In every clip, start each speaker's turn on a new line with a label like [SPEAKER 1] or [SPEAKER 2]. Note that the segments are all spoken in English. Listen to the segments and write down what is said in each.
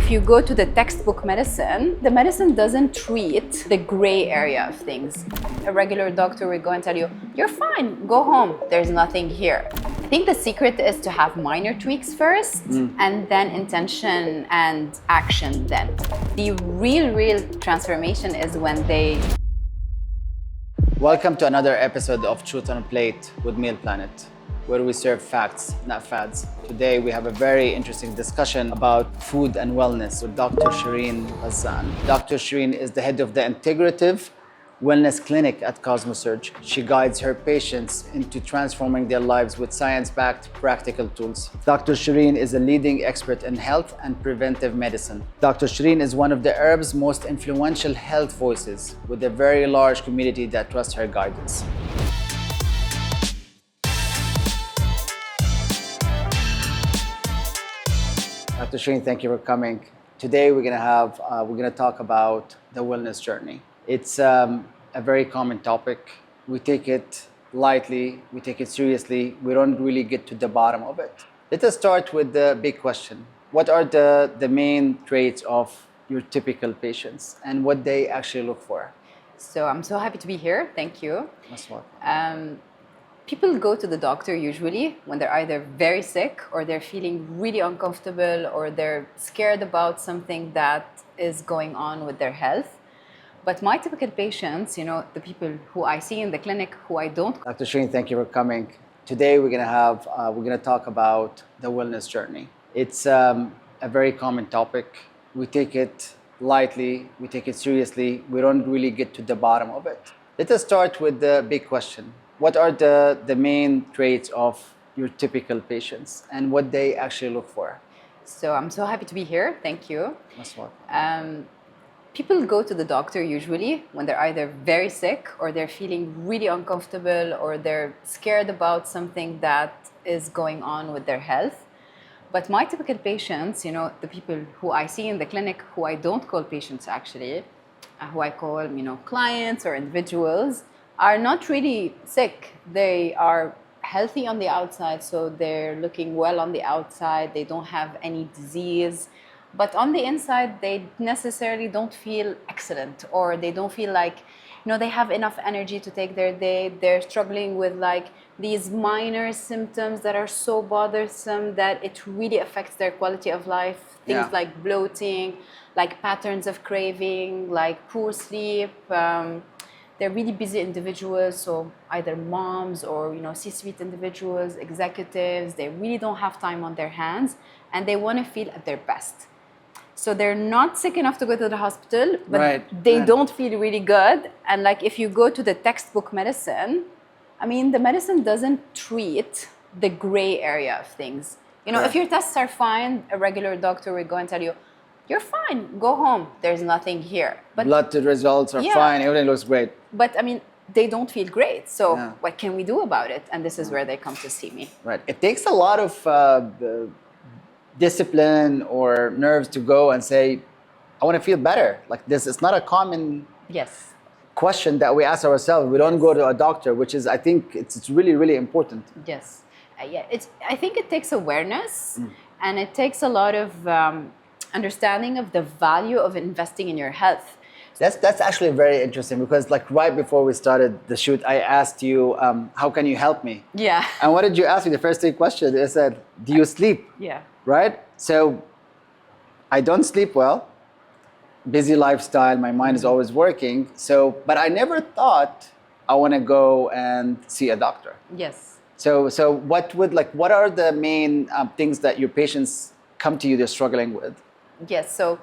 [SPEAKER 1] if you go to the textbook medicine, the medicine doesn't treat the gray area of things. A regular doctor will go and tell you, you're fine, go home, there's nothing here. I think the secret is to have minor tweaks first and then intention and action then. The real transformation is when they...
[SPEAKER 2] Welcome to another episode of Truth on a Plate with Meal Planet, where we serve facts, not fads. Today we have a very interesting discussion about food and wellness with Dr. Cherine Bazzane. Dr. Cherine is the head of the integrative wellness clinic at CosmeSurge. She guides her patients into transforming their lives with science-backed practical tools. Dr. Cherine is a leading expert in health and preventive medicine. Dr. Cherine is one of the herb's most influential health voices, with a very large community that trusts her guidance. Dr. Cherine, thank you for coming. Today we're gonna talk about the wellness journey. It's a very common topic. We take it lightly, we take it seriously. We don't really get to the bottom of it. Let us start with the big question. What are the main traits of your typical patients and what they actually look for?
[SPEAKER 1] So I'm so happy to be here. Thank you.
[SPEAKER 2] That's what.
[SPEAKER 1] People go to the doctor usually when they're either very sick or they're feeling really uncomfortable or they're scared about something that is going on with their health. But my typical patients, the people who I see in the clinic, who I don't...
[SPEAKER 2] Dr. Cherine, thank you for coming. Today we're gonna talk about the wellness journey. It's a very common topic. We take it lightly, we take it seriously. We don't really get to the bottom of it. Let us start with the big question. What are the main traits of your typical patients and what they actually look for?
[SPEAKER 1] So I'm so happy to be here. Thank you.
[SPEAKER 2] That's what.
[SPEAKER 1] People go to the doctor usually when they're either very sick or they're feeling really uncomfortable or they're scared about something that is going on with their health. But my typical patients, the people who I see in the clinic, who I don't call patients actually, who I call, clients or individuals, are not really sick. They are healthy on the outside, so they're looking well on the outside. They don't have any disease. But on the inside, they necessarily don't feel excellent, or they don't feel like, they have enough energy to take their day. They're struggling with these minor symptoms that are so bothersome that it really affects their quality of life. Things like bloating, like patterns of craving, like poor sleep. They're really busy individuals, so either moms or C-suite individuals, executives. They really don't have time on their hands, and they want to feel at their best. So they're not sick enough to go to the hospital, but they don't feel really good. And if you go to the textbook medicine, the medicine doesn't treat the gray area of things. If your tests are fine, a regular doctor will go and tell you, you're fine, go home, there's nothing here. But
[SPEAKER 2] blood results are fine, everything looks great.
[SPEAKER 1] But they don't feel great. So what can we do about it? And this is where they come to see me.
[SPEAKER 2] Right. It takes a lot of discipline or nerves to go and say, I want to feel better. Like this, it's not a common question that we ask ourselves. We don't go to a doctor, which is, I think, it's really important.
[SPEAKER 1] Yes. I think it takes awareness and it takes a lot of understanding of the value of investing in your health.
[SPEAKER 2] That's actually very interesting because right before we started the shoot, I asked you, how can you help me?
[SPEAKER 1] Yeah.
[SPEAKER 2] And what did you ask me? The first 3 questions, I said, do you sleep?
[SPEAKER 1] Yeah.
[SPEAKER 2] Right? So I don't sleep well, busy lifestyle, my mind is always working. But I never thought I want to go and see a doctor.
[SPEAKER 1] Yes.
[SPEAKER 2] So what are the main things that your patients come to you, they're struggling with?
[SPEAKER 1] Yes. So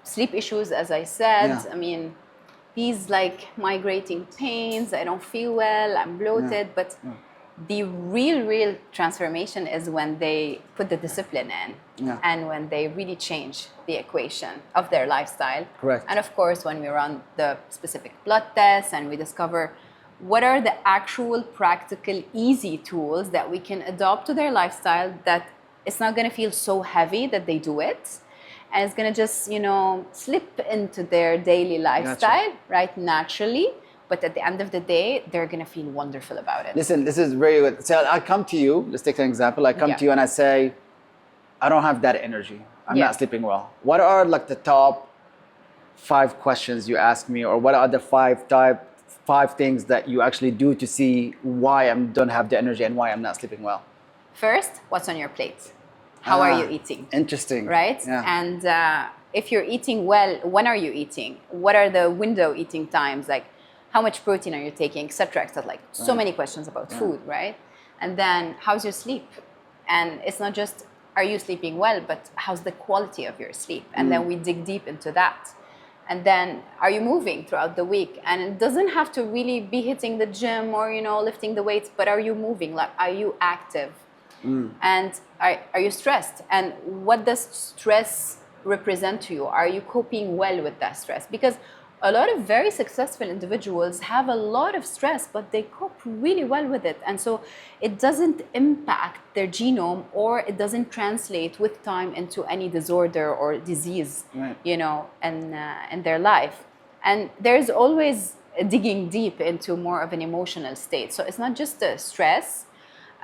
[SPEAKER 1] sleep issues, as I said, these migrating pains, I don't feel well, I'm bloated, but the real transformation is when they put the discipline in and when they really change the equation of their lifestyle.
[SPEAKER 2] Correct.
[SPEAKER 1] And of course, when we run the specific blood tests and we discover what are the actual practical, easy tools that we can adopt to their lifestyle that it's not going to feel so heavy that they do it. And it's going to just, slip into their daily lifestyle, right, naturally. But at the end of the day, they're going to feel wonderful about it.
[SPEAKER 2] Listen, this is very good. So I come to you, let's take an example. I come to you and I say, I don't have that energy. I'm
[SPEAKER 1] Yeah.
[SPEAKER 2] not sleeping well. What are like the top 5 questions you ask me, or what are the five things that you actually do to see why I don't have the energy and why I'm not sleeping well?
[SPEAKER 1] First, what's on your plate? How are you eating?
[SPEAKER 2] Interesting.
[SPEAKER 1] Right?
[SPEAKER 2] Yeah.
[SPEAKER 1] And if you're eating well, when are you eating? What are the window eating times? Like, how much protein are you taking, et cetera, et cetera. Like, so many questions about food, right? And then, how's your sleep? And it's not just, are you sleeping well, but how's the quality of your sleep? And then we dig deep into that. And then, are you moving throughout the week? And it doesn't have to really be hitting the gym or, lifting the weights, but are you moving? Like, are you active? And are you stressed? And what does stress represent to you? Are you coping well with that stress? Because a lot of very successful individuals have a lot of stress, but they cope really well with it. And so it doesn't impact their genome, or it doesn't translate with time into any disorder or disease, in their life. And there's always digging deep into more of an emotional state. So it's not just the stress.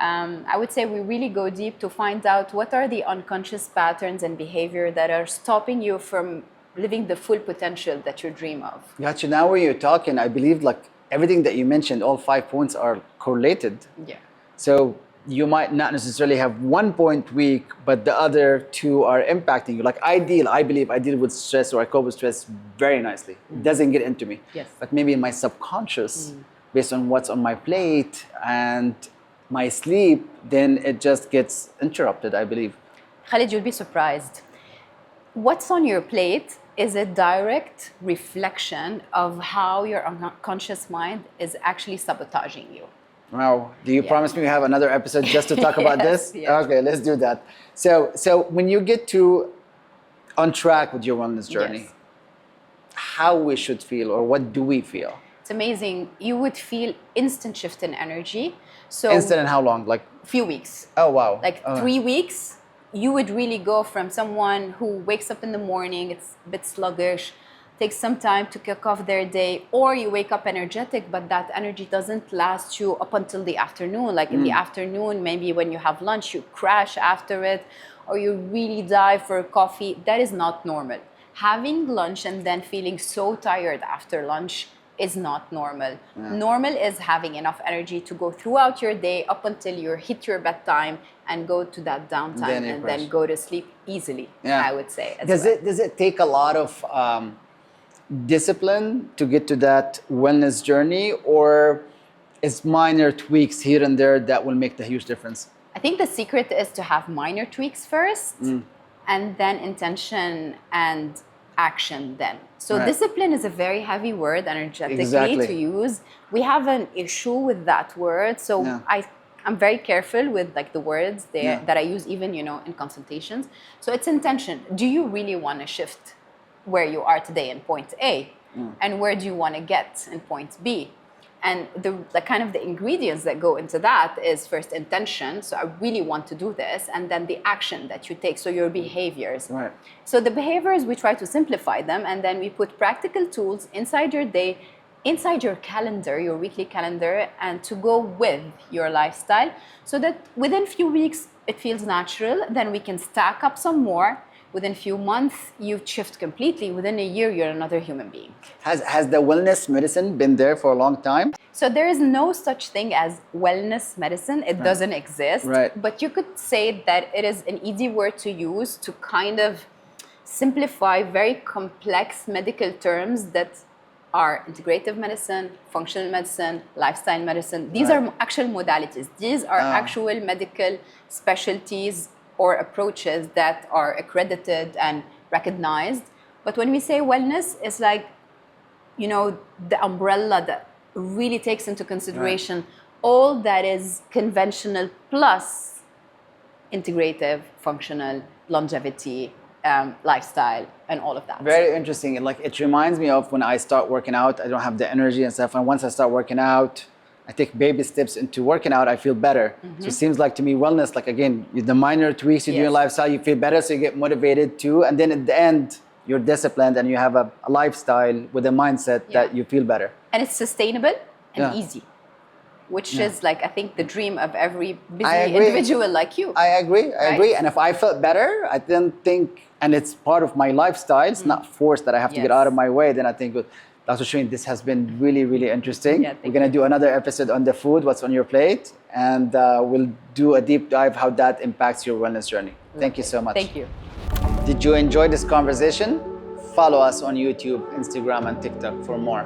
[SPEAKER 1] I would say we really go deep to find out what are the unconscious patterns and behavior that are stopping you from living the full potential that you dream of.
[SPEAKER 2] Gotcha. Now when you're talking, I believe like everything that you mentioned, all 5 points are correlated.
[SPEAKER 1] Yeah.
[SPEAKER 2] So you might not necessarily have 1 point weak, but the other 2 are impacting you. Like I believe I deal with stress, or I cope with stress very nicely. It doesn't get into me.
[SPEAKER 1] Yes.
[SPEAKER 2] But maybe in my subconscious, based on what's on my plate and my sleep, then it just gets interrupted, I believe.
[SPEAKER 1] Khalid, you'll be surprised. What's on your plate is a direct reflection of how your unconscious mind is actually sabotaging you.
[SPEAKER 2] Wow. Do you promise me we have another episode just to talk about this?
[SPEAKER 1] Yes.
[SPEAKER 2] Okay, let's do that. So when you get on track with your wellness journey, how we should feel, or what do we feel?
[SPEAKER 1] It's amazing. You would feel instant shift in energy. So
[SPEAKER 2] instant in how long? Like
[SPEAKER 1] few weeks.
[SPEAKER 2] Oh, wow.
[SPEAKER 1] Like 3 weeks, you would really go from someone who wakes up in the morning, it's a bit sluggish, takes some time to kick off their day, or you wake up energetic, but that energy doesn't last you up until the afternoon. Like in the afternoon, maybe when you have lunch, you crash after it, or you really dive for coffee. That is not normal. Having lunch and then feeling so tired after lunch is not normal. Normal is having enough energy to go throughout your day up until you hit your bedtime and go to that downtime and then go to sleep easily, I would say.
[SPEAKER 2] Does it take a lot of discipline to get to that wellness journey, or is minor tweaks here and there that will make the huge difference?
[SPEAKER 1] I think the secret is to have minor tweaks first, and then intention and action then. So discipline is a very heavy word energetically to use. We have an issue with that word. So I'm very careful with like the words that I use even, in consultations. So it's intention. Do you really want to shift where you are today in point A? And where do you want to get in point B? And the kind of the ingredients that go into that is first intention. So I really want to do this. And then the action that you take. So your behaviors.
[SPEAKER 2] Right.
[SPEAKER 1] So the behaviors, we try to simplify them. And then we put practical tools inside your day, inside your calendar, your weekly calendar, and to go with your lifestyle. So that within a few weeks, it feels natural. Then we can stack up some more. Within a few months, you shift completely. Within a year, you're another human being.
[SPEAKER 2] Has the wellness medicine been there for a long time?
[SPEAKER 1] So there is no such thing as wellness medicine. It doesn't exist.
[SPEAKER 2] Right.
[SPEAKER 1] But you could say that it is an easy word to use to kind of simplify very complex medical terms that are integrative medicine, functional medicine, lifestyle medicine. These are actual modalities. These are actual medical specialties or approaches that are accredited and recognized. But when we say wellness, it's like, the umbrella that really takes into consideration all that is conventional plus integrative, functional, longevity, lifestyle, and all of that.
[SPEAKER 2] Very interesting. Like it reminds me of when I start working out, I don't have the energy and stuff. And once I start working out, I take baby steps into working out, I feel better. So it seems like to me, wellness, like again, the minor tweaks you do in your lifestyle, you feel better, so you get motivated too. And then at the end, you're disciplined and you have a lifestyle with a mindset that you feel better.
[SPEAKER 1] And it's sustainable and easy. which is like, I think, the dream of every busy
[SPEAKER 2] I agree.
[SPEAKER 1] individual like you.
[SPEAKER 2] I agree. I
[SPEAKER 1] Right?
[SPEAKER 2] agree. And if I felt better, I didn't think, and it's part of my lifestyle, it's not forced that I have to get
[SPEAKER 1] Yes.
[SPEAKER 2] out of my way, then I think, Dr. Cherine, this has been really, really interesting.
[SPEAKER 1] Yeah,
[SPEAKER 2] We're going to do another episode on the food, what's on your plate, and we'll do a deep dive how that impacts your wellness journey. Thank you so much.
[SPEAKER 1] Thank you.
[SPEAKER 2] Did you enjoy this conversation? Follow us on YouTube, Instagram, and TikTok for more.